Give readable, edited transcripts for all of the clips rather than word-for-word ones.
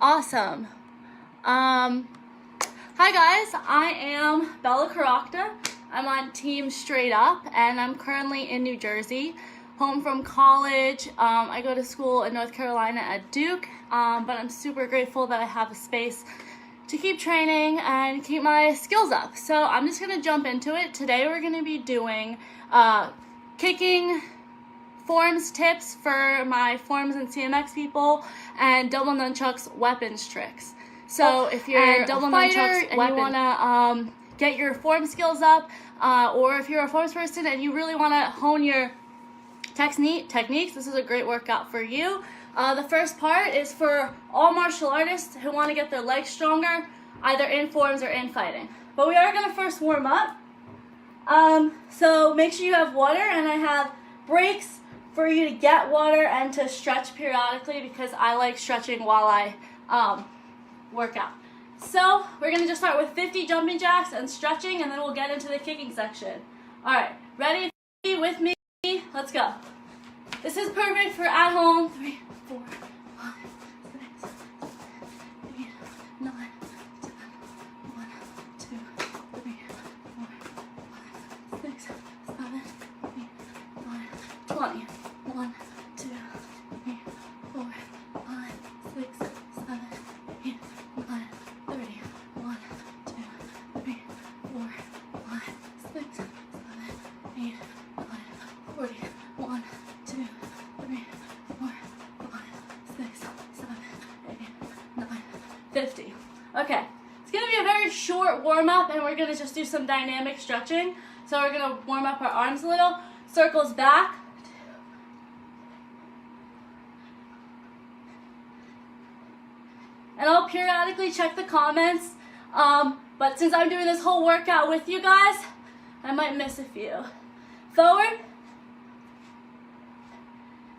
Awesome. Hi guys, I am Bella Caracta. I'm on Team Straight Up, and I'm currently in New Jersey, home from college. I go to school in North Carolina at Duke, but I'm super grateful that I have a space to keep training and keep my skills up. So I'm just gonna jump into it. Today we're gonna be doing kicking forms tips for my forms and CMX people, and double nunchucks weapons tricks. So if you're a double fighter and you want to get your form skills up, or if you're a forms person and you really want to hone your techniques, this is a great workout for you. The first part is for all martial artists who want to get their legs stronger, either in forms or in fighting. But we are going to first warm up. So make sure you have water, and I have breaks for you to get water and to stretch periodically, because I like stretching while I work out. So we're going to just start with 50 jumping jacks and stretching, and then we'll get into the kicking section. Alright, ready with me? Let's go. This is perfect for at home. 3, 4, 5, 6, 7, 8, 9, 10, 1, 2, 3, 4, 5, 6, 7, 8, 9, 20. 1, 2, 3, 4, 5, 6, 7, 8, 9, 30. 1, 2, 3, 4, 5, 6, 7, 8, 9, 40. 1, 2, 3, 4, 5, 6, 7, 8, 9, 50. Okay, it's going to be a very short warm-up, and we're going to just do some dynamic stretching. So we're going to warm up our arms a little, circles back, and I'll periodically check the comments, but since I'm doing this whole workout with you guys, I might miss a few. Forward.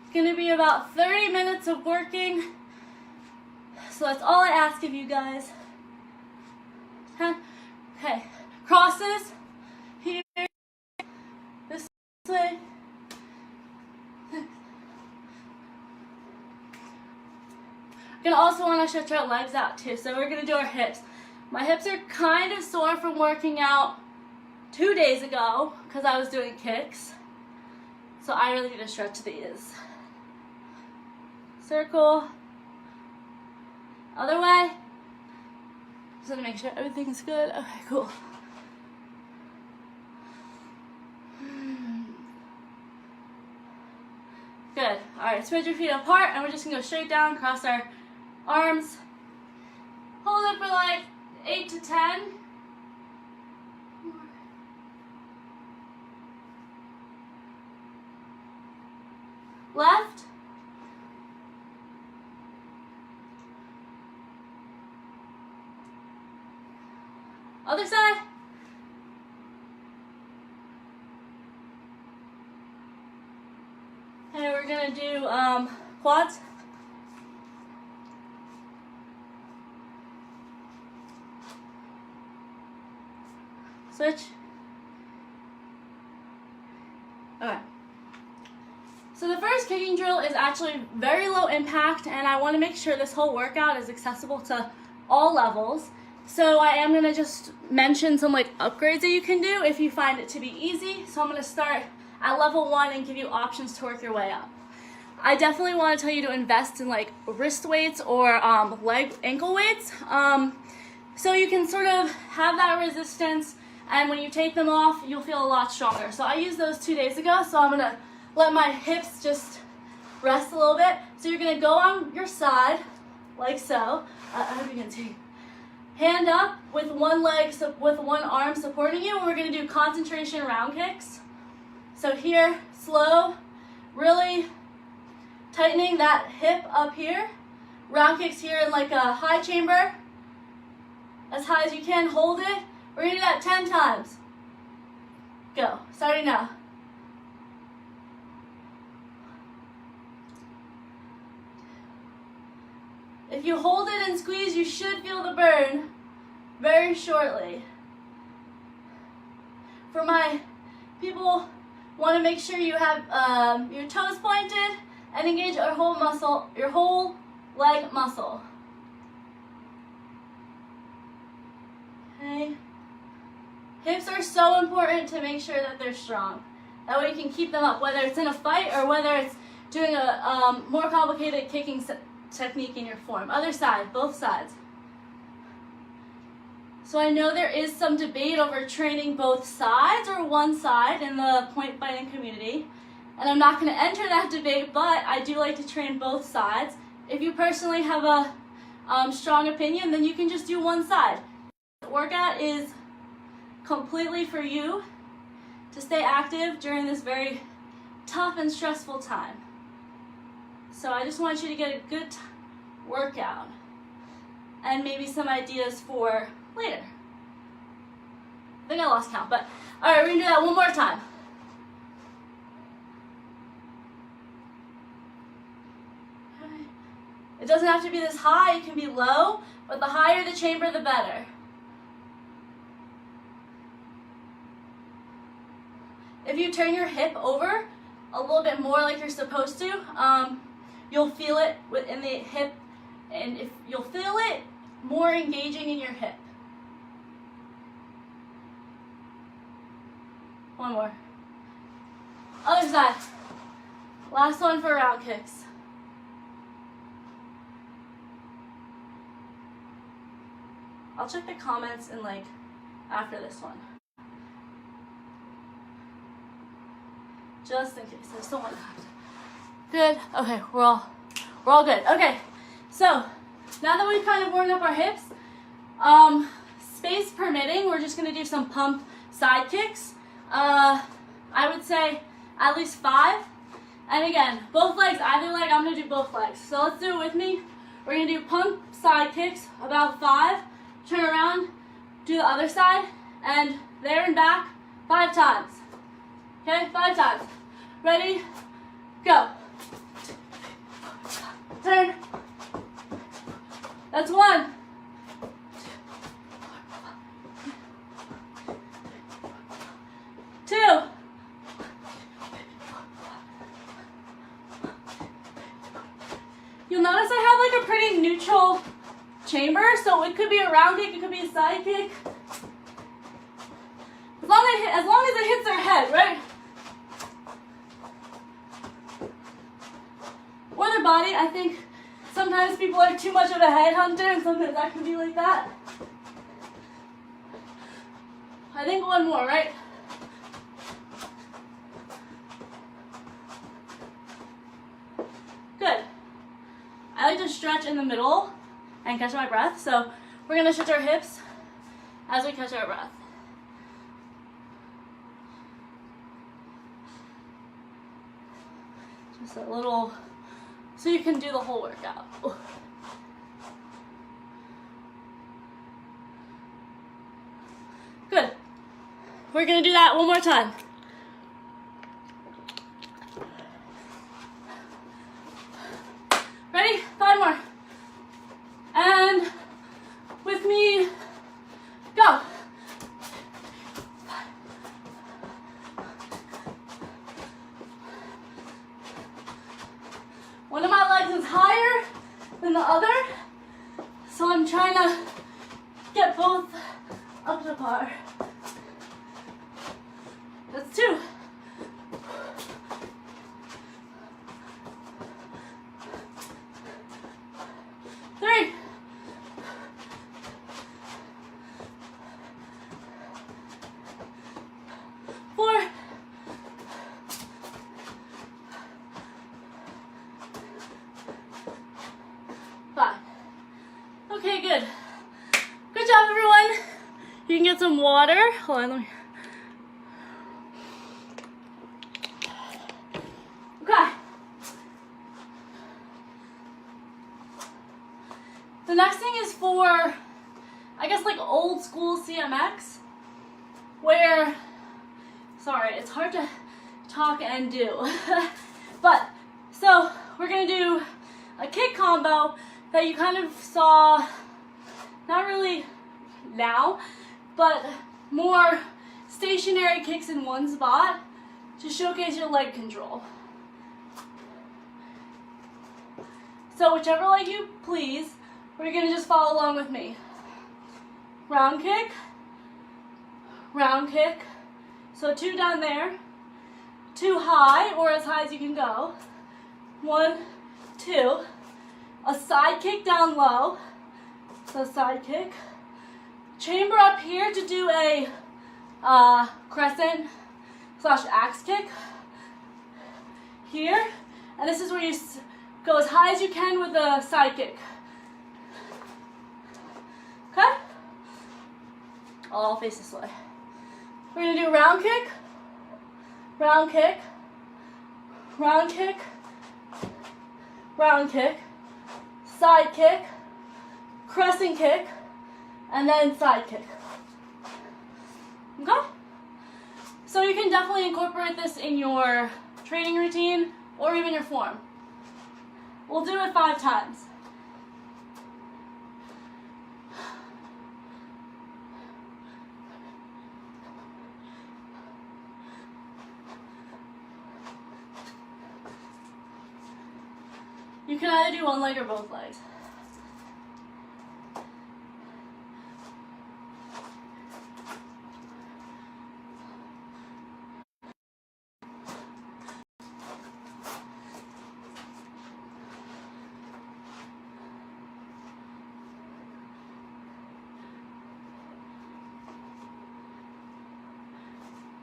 It's going to be about 30 minutes of working, so that's all I ask of you guys. 10. Okay, crosses, here, this way. Gonna also want to stretch our legs out too, so we're gonna do our hips. My hips are kind of sore from working out 2 days ago because I was doing kicks, so I really need to stretch these. Circle, other way. Just want to make sure everything's good. Okay, cool. Good. All right, spread your feet apart, and we're just gonna go straight down, cross our arms, hold it for like 8 to 10. Left. Other side. Okay, we're gonna do quads. Switch. Okay. So the first kicking drill is actually very low impact, and I want to make sure this whole workout is accessible to all levels. So I am going to just mention some upgrades that you can do if you find it to be easy. So I'm going to start at level 1 and give you options to work your way up. I definitely want to tell you to invest in wrist weights or ankle weights, so you can sort of have that resistance, and when you take them off, you'll feel a lot stronger. So I used those 2 days ago, so I'm going to let my hips just rest a little bit. So you're going to go on your side, like so. I hope you can see. Hand up with one leg, with one arm supporting you, and we're going to do concentration round kicks. So here, slow, really tightening that hip up here. Round kicks here in like a high chamber, as high as you can. Hold it. We're going to do that 10 times. Go. Starting now. If you hold it and squeeze, you should feel the burn very shortly. For my people, want to make sure you have your toes pointed and engage your whole muscle, your whole leg muscle. Hips are so important to make sure that they're strong. That way you can keep them up, whether it's in a fight or whether it's doing a more complicated kicking technique in your form. Other side, both sides. So I know there is some debate over training both sides or one side in the point fighting community. And I'm not going to enter that debate, but I do like to train both sides. If you personally have a strong opinion, then you can just do one side. The workout is completely for you to stay active during this very tough and stressful time. So I just want you to get a good workout and maybe some ideas for later. I think I lost count, but all right, we're gonna do that one more time. Okay. It doesn't have to be this high, it can be low, but the higher the chamber, the better. If you turn your hip over a little bit more like you're supposed to, you'll feel it within the hip, and if you'll feel it more engaging in your hip. One more. Other side. Last one for round kicks. I'll check the comments in after this one. Just in case. I just don't want that. Good. Okay, we're all good. Okay, so now that we've kind of warmed up our hips, space permitting, we're just gonna do some pump side kicks. I would say at least 5. And again, both legs, either leg, I'm gonna do both legs. So let's do it with me. We're gonna do pump side kicks, about 5. Turn around, do the other side, and there and back 5 times. Okay, 5 times. Ready? Go. Turn. That's 1. 2. You'll notice I have a pretty neutral chamber, so it could be a round kick, it could be a side kick. As long as it hits their head, right? Or their body. I think sometimes people are too much of a head hunter, and sometimes that can be like that. I think one more, right? Good. I like to stretch in the middle and catch my breath, so we're going to stretch our hips as we catch our breath. Just a little, so you can do the whole workout. Ooh. Good. We're going to do that one more time. Ready? 5 more. And with me, go. One of my legs is higher than the other, so I'm trying to get both up to par. That's 2. 3. 4. 5. Okay, good. Good job, everyone. You can get some water. Hold on, let me. Okay. The next thing is for, I guess, old school CMX, where, sorry, it's hard to talk and do. But, so, we're going to do a kick combo that you kind of saw, not really now, but more stationary kicks in one spot to showcase your leg control. So whichever leg you please, we're going to just follow along with me. Round kick, round kick. So 2 down there, 2 high, or as high as you can go. 1, 2. A side kick down low. So side kick. Chamber up here to do a crescent / axe kick. Here. And this is where you go as high as you can with a side kick. Okay? I'll face this way. We're going to do round kick, round kick, round kick, round kick, side kick, crescent kick, and then side kick. Okay? So you can definitely incorporate this in your training routine or even your form. We'll do it 5 times. You can either do one leg or both legs.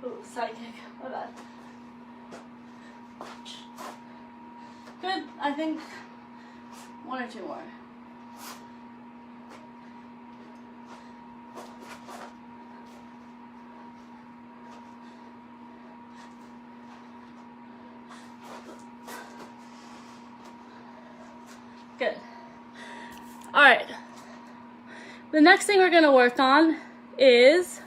Ooh, side kick, my bad. Good, I think 1 or 2 more. Good. All right. The next thing we're gonna work on is,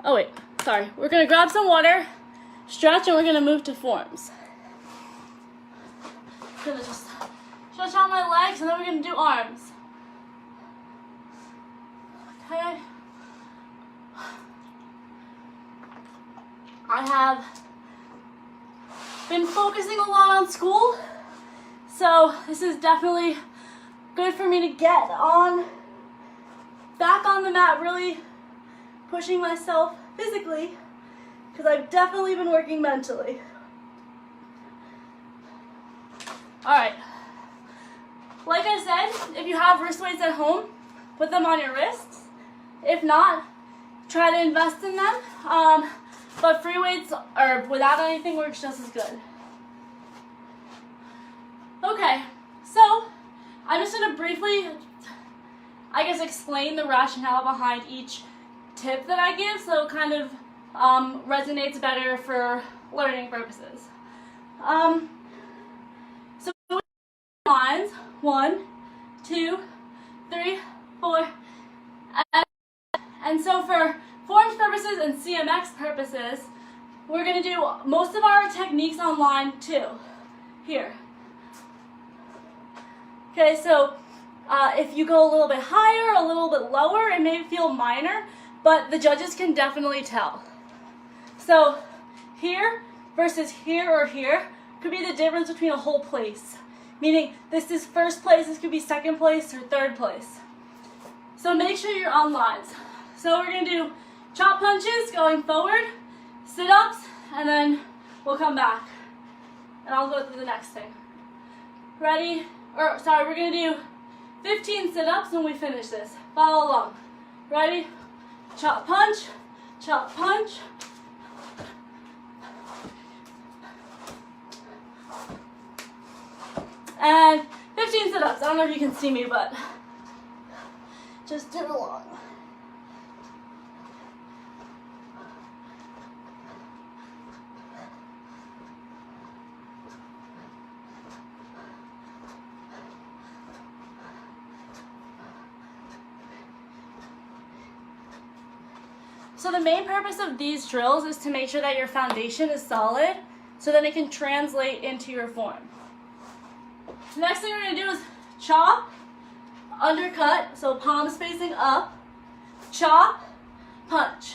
oh wait, sorry. We're gonna grab some water, stretch, and we're gonna move to forms. I'm gonna just stretch out my legs, and then we're gonna do arms. Okay. I have been focusing a lot on school, so this is definitely good for me to get back on the mat, really pushing myself physically, because I've definitely been working mentally. All right. Like I said, if you have wrist weights at home, put them on your wrists. If not, try to invest in them. But free weights or without anything works just as good. Okay, so I'm just going to briefly, I guess, explain the rationale behind each tip that I give, so it kind of resonates better for learning purposes. So lines, 1, 2, 3, 4, and so for forms purposes and CMX purposes, we're going to do most of our techniques on line 2, here. Okay, so if you go a little bit higher, a little bit lower, it may feel minor, but the judges can definitely tell. So here versus here or here could be the difference between a whole place. Meaning this is first place, this could be second place or third place. So make sure you're on lines. So we're going to do chop punches going forward, sit-ups, and then we'll come back. And I'll go through the next thing. Ready? We're going to do 15 sit-ups when we finish this. Follow along. Ready? Chop punch, chop punch. And 15 sit-ups. I don't know if you can see me, but just do it along. So the main purpose of these drills is to make sure that your foundation is solid so that it can translate into your form. The next thing we're going to do is chop, undercut, so palms facing up, chop, punch.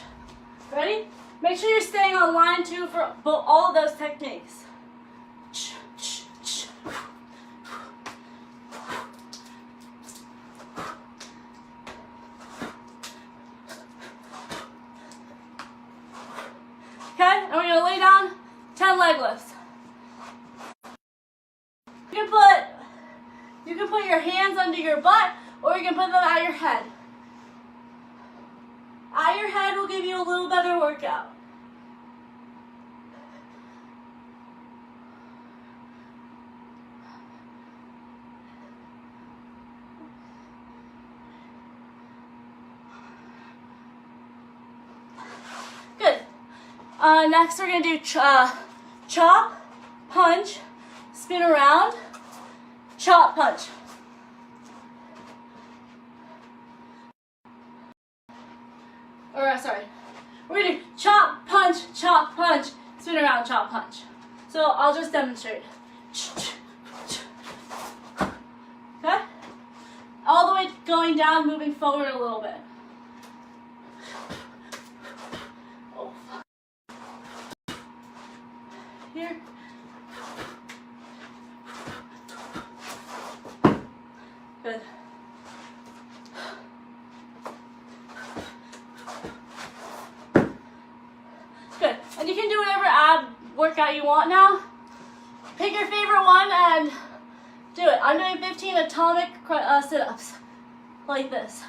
Ready? Make sure you're staying on line 2 for all of those techniques. leg lifts. You can put your hands under your butt, or you can put them at your head. At your head will give you a little better workout. Good. Next we're going to do chop, punch, spin around, chop, punch. Sorry. We're going to do chop, punch, spin around, chop, punch. So I'll just demonstrate. Okay? All the way going down, moving forward a little bit. Oh, fuck. Here. Good. Good. And you can do whatever ab workout you want now. Pick your favorite one and do it. I'm doing 15 atomic sit-ups like this.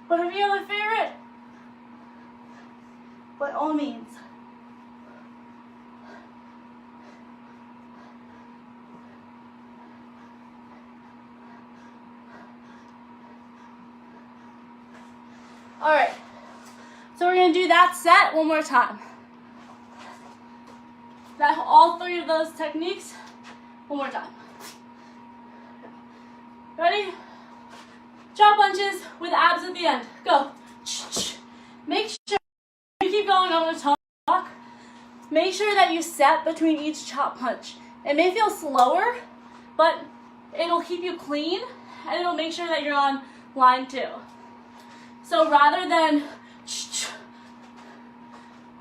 But if you have a favorite, by all means. All right, so we're gonna do that set one more time. All three of those techniques, one more time. Ready? Chop punches with abs at the end. Go. Make sure you keep going. I'm gonna talk. Make sure that you set between each chop punch. It may feel slower, but it'll keep you clean and it'll make sure that you're on line 2. So rather than,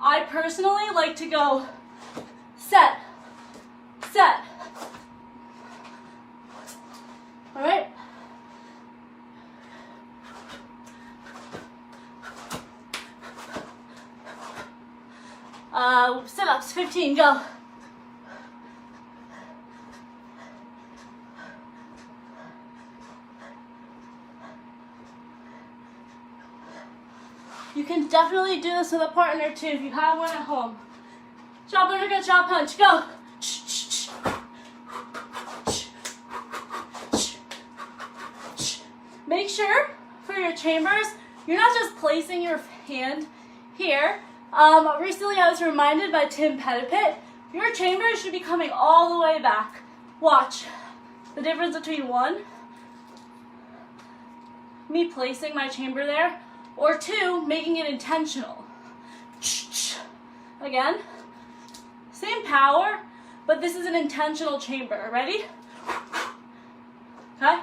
I personally like to go set, set. All right? Sit-ups, 15, go. You can definitely do this with a partner too if you have one at home. Chop undercut, chop punch, go. Make sure for your chambers, you're not just placing your hand here. Recently I was reminded by Tim Pettipit, your chambers should be coming all the way back. Watch the difference between 1, me placing my chamber there, or 2, making it intentional. Again, same power, but this is an intentional chamber. Ready? Okay?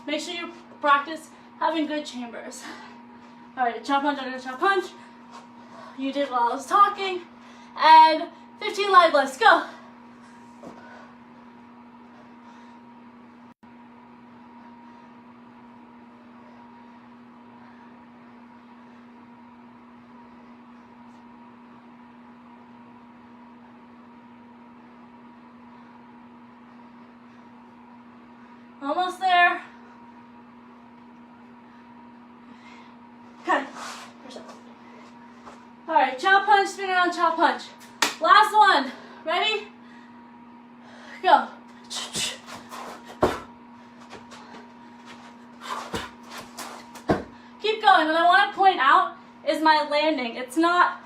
Make sure you practice having good chambers. All right, chop punch, under chop punch. You did while I was talking. And 15 leg lifts, go. Almost there. Okay. All right, chop punch, spin around, chop punch. Last one. Ready? Go. Keep going. What I want to point out is my landing. It's not,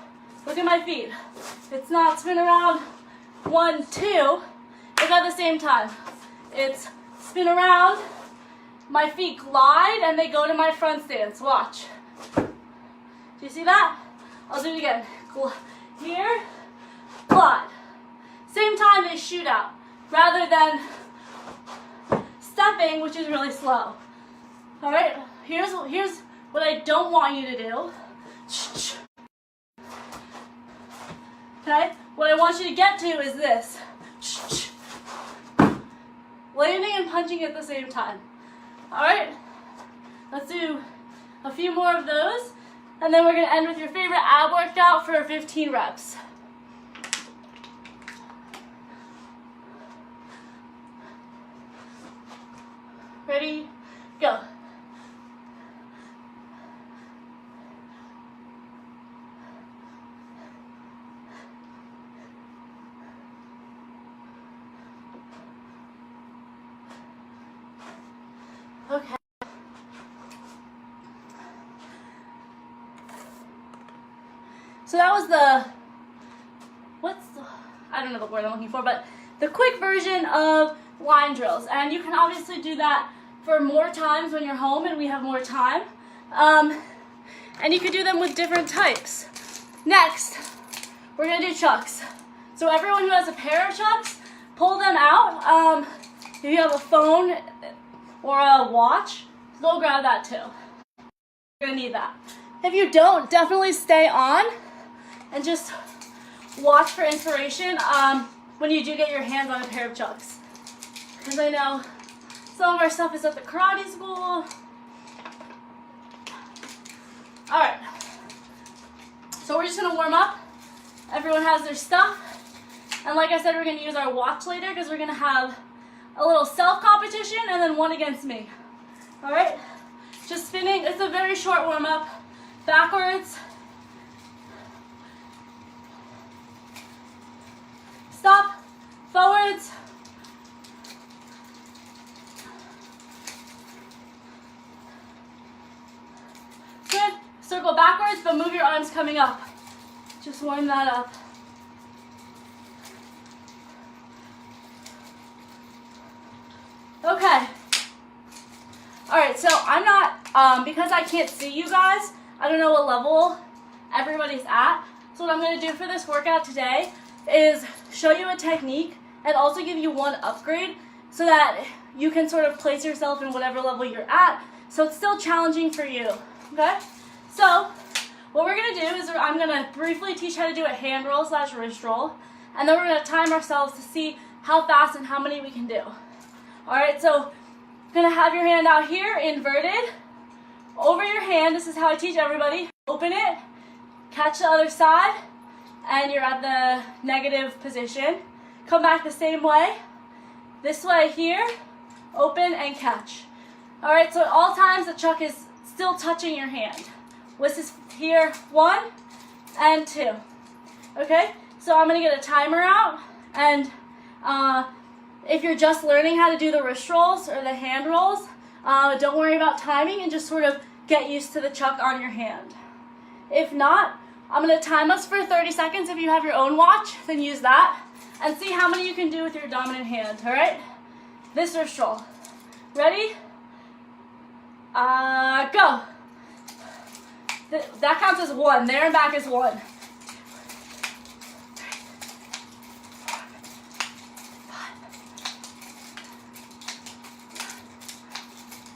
look at my feet. It's not spin around 1, 2. It's at the same time. It's spin around, my feet glide, and they go to my front stance. Watch. Do you see that? I'll do it again. Here, glide. Same time they shoot out, rather than stepping, which is really slow. All right, here's what I don't want you to do. Okay, what I want you to get to is this. Landing and punching at the same time. All right, let's do a few more of those, and then we're gonna end with your favorite ab workout for 15 reps. Ready, go. Okay. So that was I don't know the word I'm looking for, but the quick version of line drills. And you can obviously do that for more times when you're home and we have more time. And you could do them with different types. Next, we're gonna do chucks. So everyone who has a pair of chucks, pull them out. If you have a phone or a watch, go grab that too. You're gonna need that. If you don't, definitely stay on and just watch for inspiration when you do get your hands on a pair of chucks. Because I know some of our stuff is at the karate school. All right, so we're just gonna warm up. Everyone has their stuff. And like I said, we're gonna use our watch later because we're gonna have a little self-competition and then one against me. All right, just spinning. It's a very short warm up. Backwards. Stop, forwards. Good, circle backwards, but move your arms coming up. Just warm that up. Okay. All right, so I'm not, because I can't see you guys, I don't know what level everybody's at. So what I'm gonna do for this workout today is show you a technique and also give you one upgrade so that you can sort of place yourself in whatever level you're at. So it's still challenging for you, okay? So what we're gonna do is I'm gonna briefly teach how to do a hand roll / wrist roll, and then we're gonna time ourselves to see how fast and how many we can do. All right, so gonna have your hand out here, inverted, over your hand. This is how I teach everybody. Open it, catch the other side, and you're at the negative position. Come back the same way. This way here, open and catch. All right, so at all times the chuck is still touching your hand. This is here, 1 and 2. Okay, so I'm gonna get a timer out, and if you're just learning how to do the wrist rolls or the hand rolls, don't worry about timing and just sort of get used to the chuck on your hand. If not, I'm gonna time us for 30 seconds. If you have your own watch, then use that and see how many you can do with your dominant hand, all right? This wrist roll. Ready? Go. That counts as 1. There and back is 1.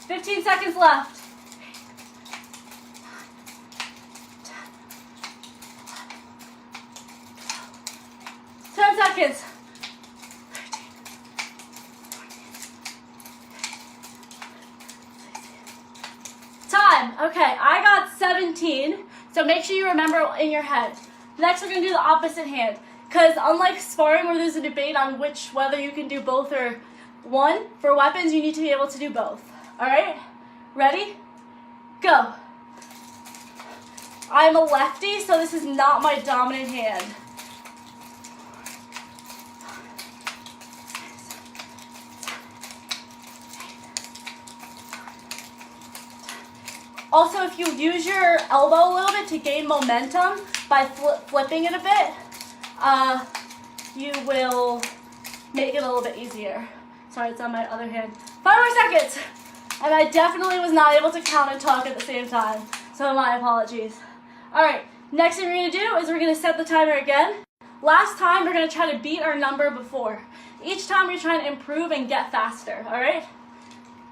15 seconds left. 10 seconds. Time. Okay, I got 17, so make sure you remember in your head. Next, we're going to do the opposite hand, because unlike sparring where there's a debate on whether you can do both or one, for weapons you need to be able to do both. All right, ready? Go. I'm a lefty, so this is not my dominant hand. Also, if you use your elbow a little bit to gain momentum by flipping it a bit, you will make it a little bit easier. Sorry, it's on my other hand. 5 more seconds. And I definitely was not able to count and talk at the same time, so my apologies. All right, next thing we're gonna do is we're gonna set the timer again. Last time, we're gonna try to beat our number before. Each time we're trying to improve and get faster, all right?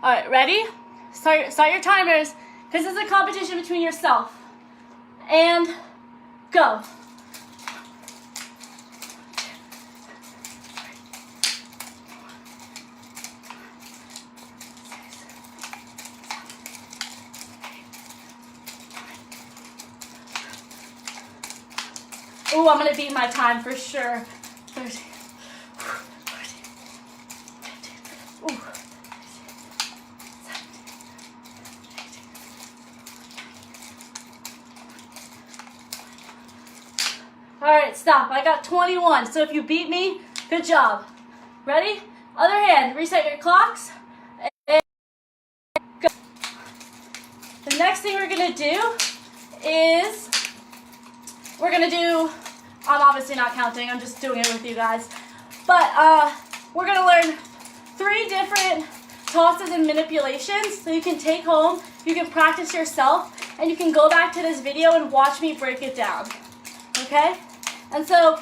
All right, ready? Start your timers, because this is a competition between yourself. And go. Ooh, I'm gonna beat my time for sure. 30, 40, 15, ooh, 17, right, stop. I got 21. So if you beat me, good job. Ready? Other hand, reset your clocks. And go. The next thing we're gonna do is I'm obviously not counting, I'm just doing it with you guys. But we're gonna learn 3 different tosses and manipulations so you can take home, you can practice yourself, and you can go back to this video and watch me break it down, okay? And so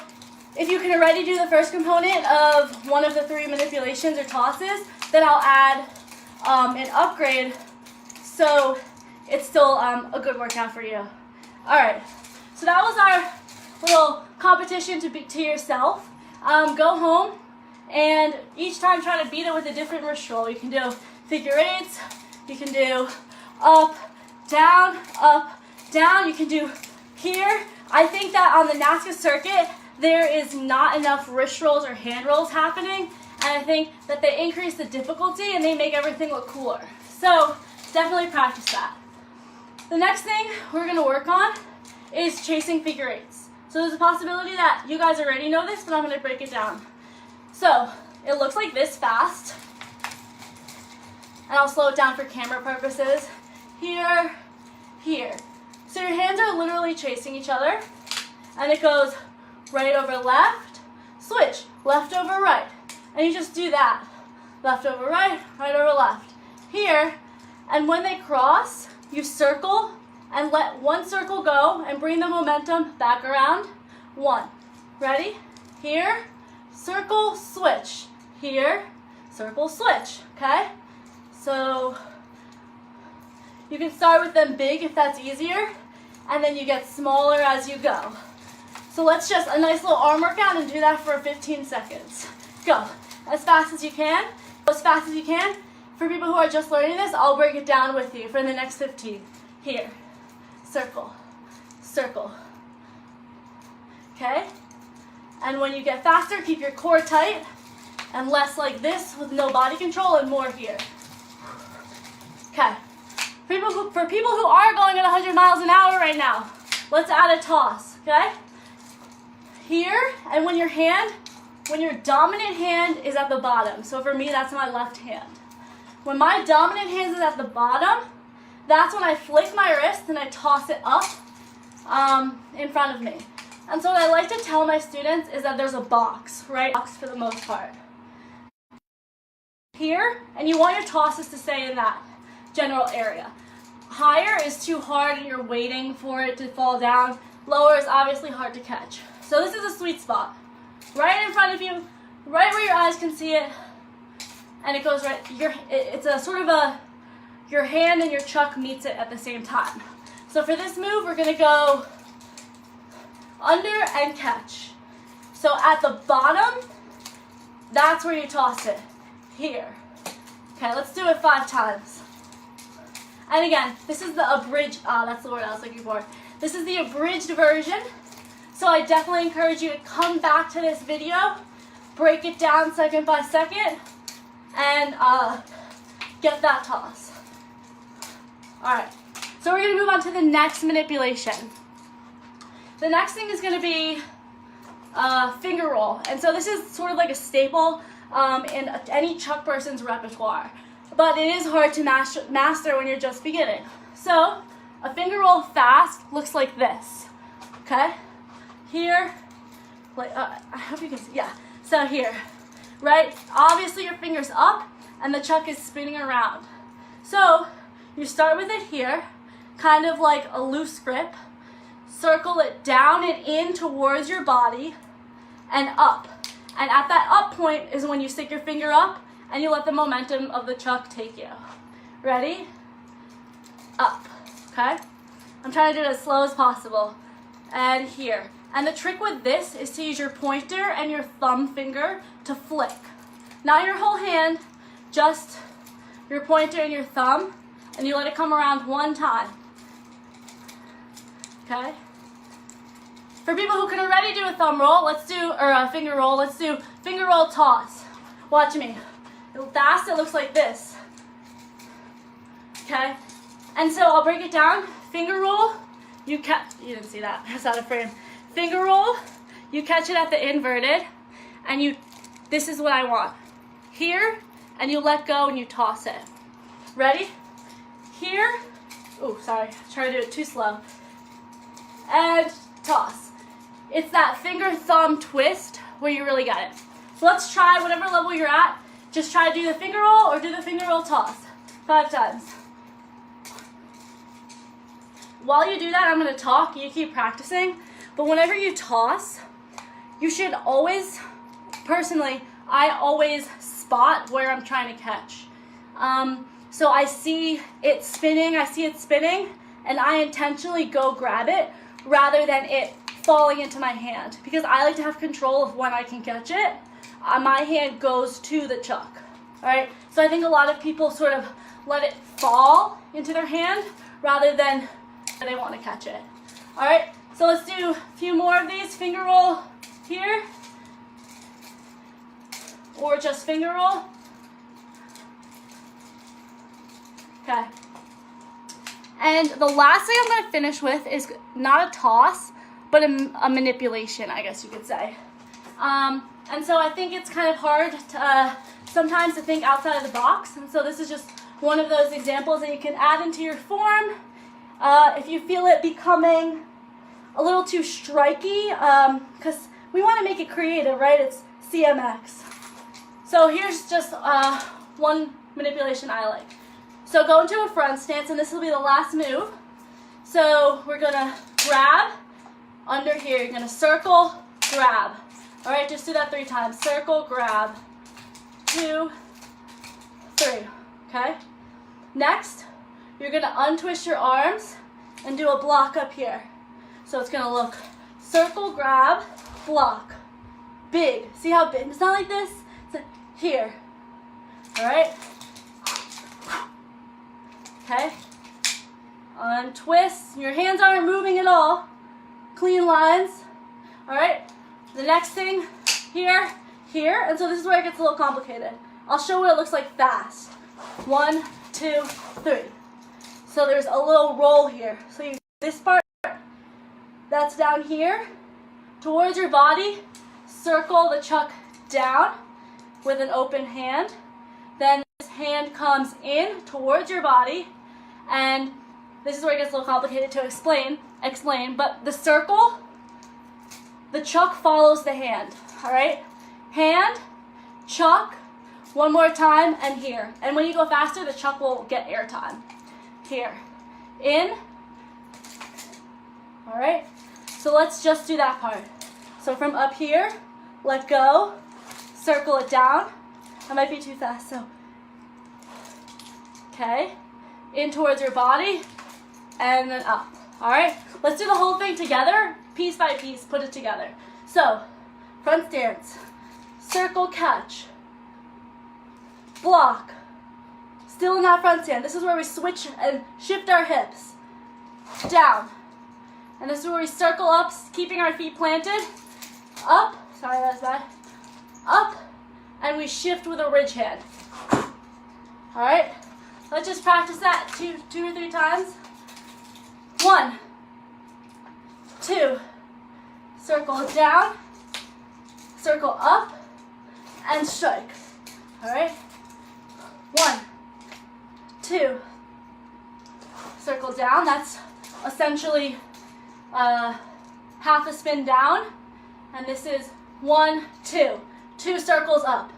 if you can already do the first component of one of the 3 manipulations or tosses, then I'll add an upgrade so it's still a good workout for you. All right, so that was our little competition to yourself. Go home and each time try to beat it with a different wrist roll. You can do figure 8s, you can do up, down, you can do here. I think that on the NASCA circuit, there is not enough wrist rolls or hand rolls happening, and I think that they increase the difficulty and they make everything look cooler. So definitely practice that. The next thing we're gonna work on is chasing figure 8s. So there's a possibility that you guys already know this, but I'm gonna break it down. So it looks like this fast, and I'll slow it down for camera purposes. Here, here. So your hands are literally chasing each other, and it goes right over left, switch, left over right. And you just do that. Left over right, right over left. Here, and when they cross, you circle and let one circle go and bring the momentum back around. 1. Ready? Here, circle, switch. Here, circle, switch. Okay? So you can start with them big if that's easier, and then you get smaller as you go. So let's just a nice little arm workout and do that for 15 seconds. Go as fast as you can. Go as fast as you can. For people who are just learning this, I'll break it down with you for the next 15. Here, circle, circle. Okay? And when you get faster, keep your core tight and less like this with no body control and more here. Okay. For people who are going at 100 miles an hour right now, let's add a toss, okay? Here, and when your dominant hand is at the bottom, so for me, that's my left hand. When my dominant hand is at the bottom, that's when I flick my wrist and I toss it up in front of me. And so what I like to tell my students is that there's a box, right? Box for the most part. Here, and you want your tosses to stay in that general area. Higher is too hard and you're waiting for it to fall down. Lower is obviously hard to catch. So this is a sweet spot. Right in front of you, right where your eyes can see it, and it goes right, it's a sort of your hand and your chuck meets it at the same time. So for this move, we're gonna go under and catch. So at the bottom, that's where you toss it. Here. Okay, let's do it 5 times. And again, this is the abridged, that's the word I was looking for. This is the abridged version. So I definitely encourage you to come back to this video, break it down second by second, and get that toss. All right, so we're gonna move on to the next manipulation. The next thing is gonna be finger roll. And so this is sort of like a staple in any chuck person's repertoire. But it is hard to master when you're just beginning. So a finger roll fast looks like this, okay? Here, like, I hope you can see, yeah. So here, right? Obviously your finger's up and the chuck is spinning around. So you start with it here, kind of like a loose grip. Circle it down and in towards your body and up. And at that up point is when you stick your finger up and you let the momentum of the chuck take you. Ready? Up, okay? I'm trying to do it as slow as possible. And here. And the trick with this is to use your pointer and your thumb finger to flick. Not your whole hand, just your pointer and your thumb, and you let it come around 1 time. Okay? For people who can already do a thumb roll, or a finger roll, let's do finger roll toss. Watch me. Fast, it looks like this. Okay? And so I'll break it down. Finger roll, you didn't see that, it's out of frame. Finger roll, you catch it at the inverted, and this is what I want. Here, and you let go and you toss it. Ready? Here, oh, sorry, try to do it too slow. And toss. It's that finger thumb twist where you really get it. So let's try whatever level you're at. Just try to do the finger roll or do the finger roll toss 5 times. While you do that, I'm going to talk. You keep practicing. But whenever you toss, you should always, personally, I always spot where I'm trying to catch. So I see it spinning, and I intentionally go grab it rather than it falling into my hand, because I like to have control of when I can catch it. My hand goes to the chuck. All right, so I think a lot of people sort of let it fall into their hand rather than they want to catch it. All right, so let's do a few more of these. Finger roll here, or just finger roll. Okay. And the last thing I'm going to finish with is not a toss, but a manipulation, I guess you could say. And so I think it's kind of hard to, sometimes to think outside of the box. And so this is just one of those examples that you can add into your form. If you feel it becoming a little too striky, because we want to make it creative, right? It's CMX. So here's just one manipulation I like. So go into a front stance, and this will be the last move. So we're going to grab under here. You're going to circle, grab. All right, just do that 3 times. Circle, grab. 2, 3. Okay? Next, you're going to untwist your arms and do a block up here. So it's going to look circle, grab, block. Big. See how big? It's not like this. It's like here. All right? Okay? Untwist. Your hands aren't moving at all. Clean lines. All right? The next thing, here, here. And so this is where it gets a little complicated. I'll show what it looks like fast. 1, 2, 3. So there's a little roll here. So you this part that's down here towards your body, circle the chuck down with an open hand. Then this hand comes in towards your body, and this is where it gets a little complicated to explain, but the circle, the chuck follows the hand, all right? Hand, chuck, one more time, and here. And when you go faster, the chuck will get air time. Here, in, all right? So let's just do that part. So from up here, let go, circle it down. I might be too fast, so. Okay, in towards your body, and then up. All right, let's do the whole thing together, piece by piece, put it together. So, front stance, circle, catch, block, still in that front stance. This is where we switch and shift our hips, down. And this is where we circle up, keeping our feet planted, up, sorry that was bad, up, and we shift with a ridge hand. All right, let's just practice that two or three times. 1, 2, circle down, circle up, and strike. All right, 1, 2, circle down. That's essentially half a spin down, and this is 1, 2, 2 circles up.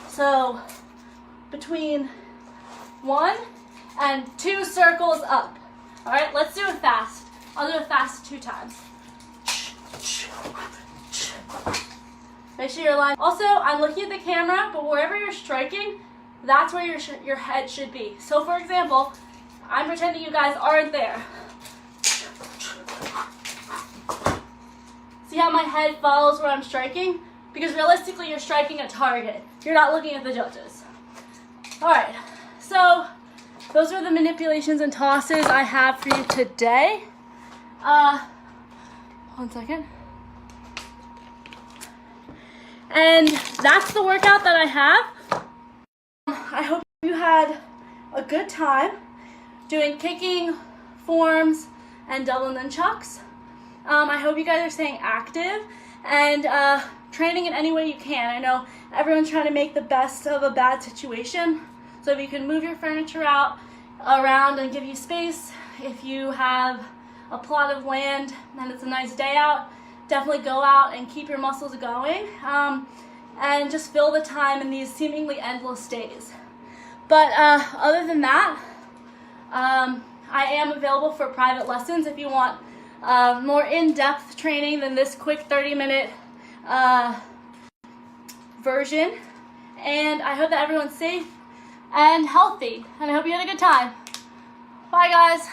So between 1 and 2 circles up. All right, let's do it fast. I'll do it fast 2 times. Make sure you're aligned. Also, I'm looking at the camera, but wherever you're striking, that's where your head should be. So for example, I'm pretending you guys aren't there. See how my head follows where I'm striking? Because realistically, you're striking a target. You're not looking at the judges. All right, so those are the manipulations and tosses I have for you today. 1 second. And that's the workout that I have. I hope you had a good time doing kicking, forms, and double nunchucks. I hope you guys are staying active and training in any way you can. I know everyone's trying to make the best of a bad situation, so if you can move your furniture around and give you space, if you have a plot of land and it's a nice day out, definitely go out and keep your muscles going, and just fill the time in these seemingly endless days. But other than that, I am available for private lessons if you want more in-depth training than this quick 30-minute version. And I hope that everyone's safe and healthy, and I hope you had a good time. Bye, guys.